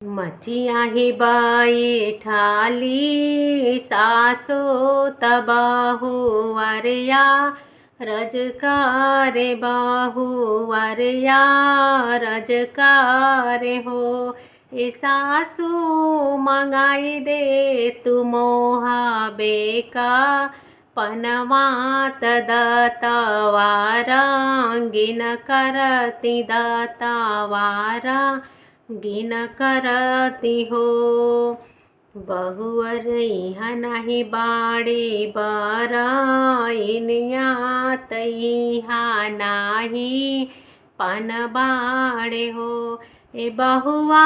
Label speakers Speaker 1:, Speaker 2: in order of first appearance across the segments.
Speaker 1: मचिया ही बाई ठाली सासो तबाहू वरया रजकार बाहू वरया रजकार हो। ए सासू मंगाई दे तू मोहा बेका पनवात दातावारा गिन करती दातावारा गिन करती हो। बहुअर इहाँ नाही बाड़ी बराइनिया तइहा नाही पन बाड़े हो। ए बहुआ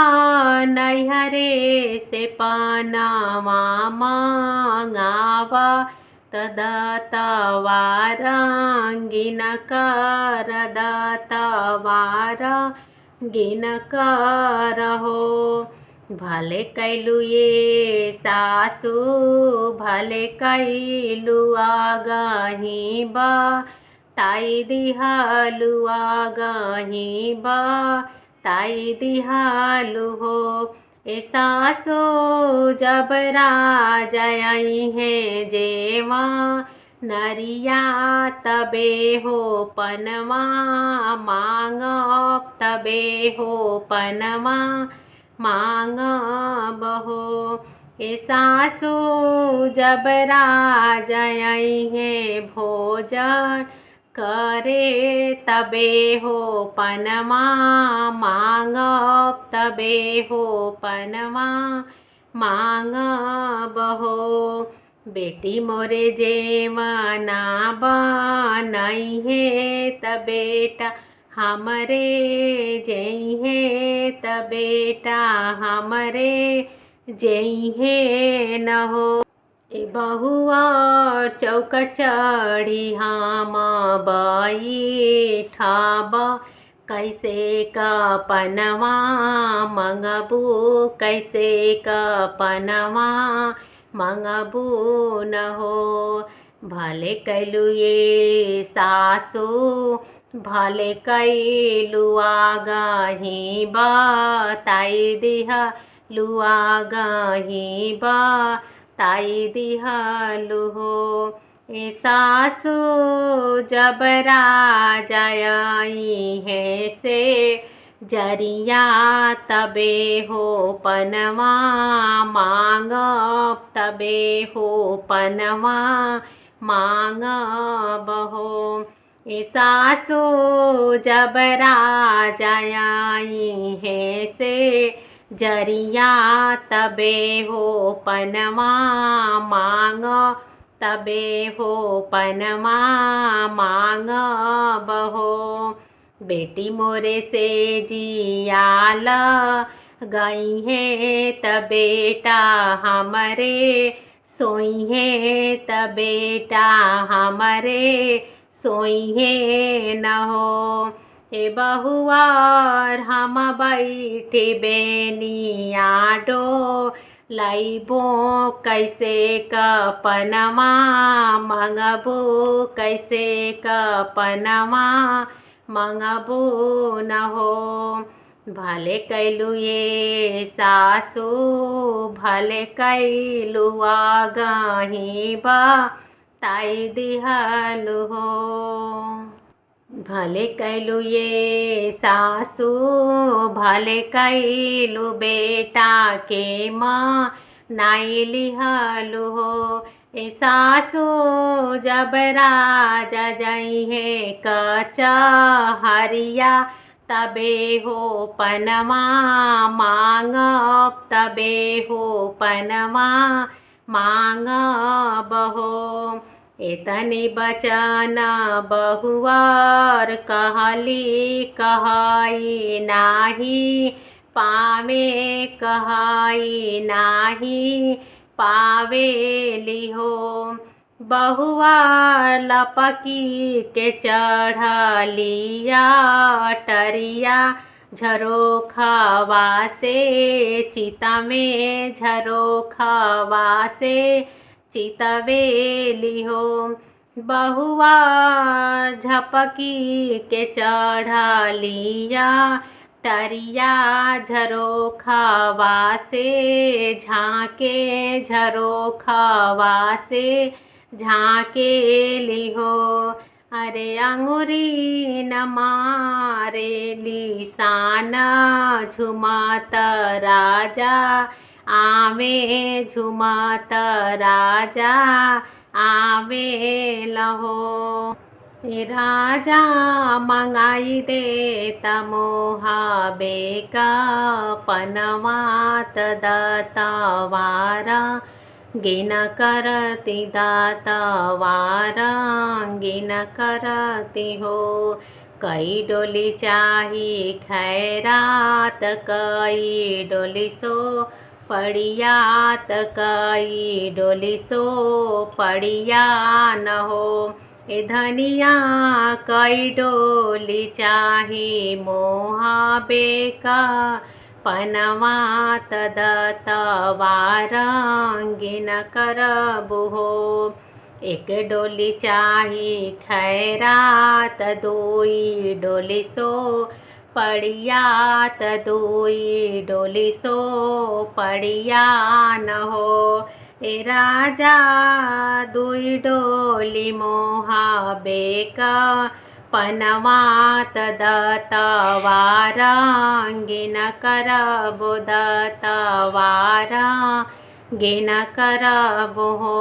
Speaker 1: नैहरे से पनावा मांगावा तदतवारा गिन कर दतवारा गिन करहो। भले कैलू ये सासू भले कैलू आगही बा ताई दिहालू आगही बा ताई दिहालू हो। ए सासू जब राजाई हैं जेवा नरिया तबे हो पनवा मांगब तबे हो पनवा मांगब हो। ए सासू जब राजाई हैं भोजन करे तबे हो पनवा मांगब तबे हो पनवा मांगब हो। बेटी मोरे जेवना बनई है त बेटा हमरे जई है त बेटा हमरे जई है न हो। ए बहुआ चौकट चढ़ी हम बैठाबा कैसे का पनवा मंगबू कैसे का पनवा मंगबू न हो। भले कैलू ये सासू भले कैलू आगही बा ताई दिहा लुआगही बा ताई दिहालू हो। ए सासू जब राजाई है से जरिया तबे हो पनवा मांगब तबे हो पनवा मांगब हो। ए सासू जब राजाई है से जरिया तबे हो पनवा मांग तबे हो पनवा मांगब हो। बेटी मोरे से जियाल गई है त बेटा हमरे सोई है त बेटा हमरे सोई है न हो। ए बहुआर हम बैठे बेनिया डो लाइबो कैसे का पनवा मंगबू कैसे का पनवा मंगबू न हो। भले कैलू ये सासू भले कैलू आगही बा ताई दिहालू हो। भले कैलू ये सासू भले कैलू बेटा के माँ नाई लिहालू हो। ए सासू जब राजा जई है कचहरिया तबे हो पनवा मांगब तबे हो पनवा मांगब हो। एतनी बचन बहुआर कहली कहाई नाही पावे कहाई नाही पावेली हो। बहुआर लपकी के चढ़लिया टरिया झरोखवा से चिता में झरोखवा से चितवेली हो। बहुआ झपकी के चढ़लिया टरिया झरोखावा से झाँके झरोखावा से झाँके लिहो। अरे अंगुरी न मारे लिसान झुमत राजा आवे झुमत राजा आवे लहो। राजा मंगाई दे तमोहा बेका पनवात दतवारा गिन करती दतवारा गिन करती हो। कई डोली चाही खैरात कई डोली सो पड़ियात कई डोली सो पड़िया न हो। ए धनिया कई डोली चाही मोहा बेका पनवात दतवारा गिन करबु हो। एक डोली चाही खैरात दुई डोली सो पड़ियात दुई डोली सो पड़िया न हो। ए राजा दुई डोली मोहा बेका पनवात दतवारा गिन करबु दतवारा गिन करबु हो।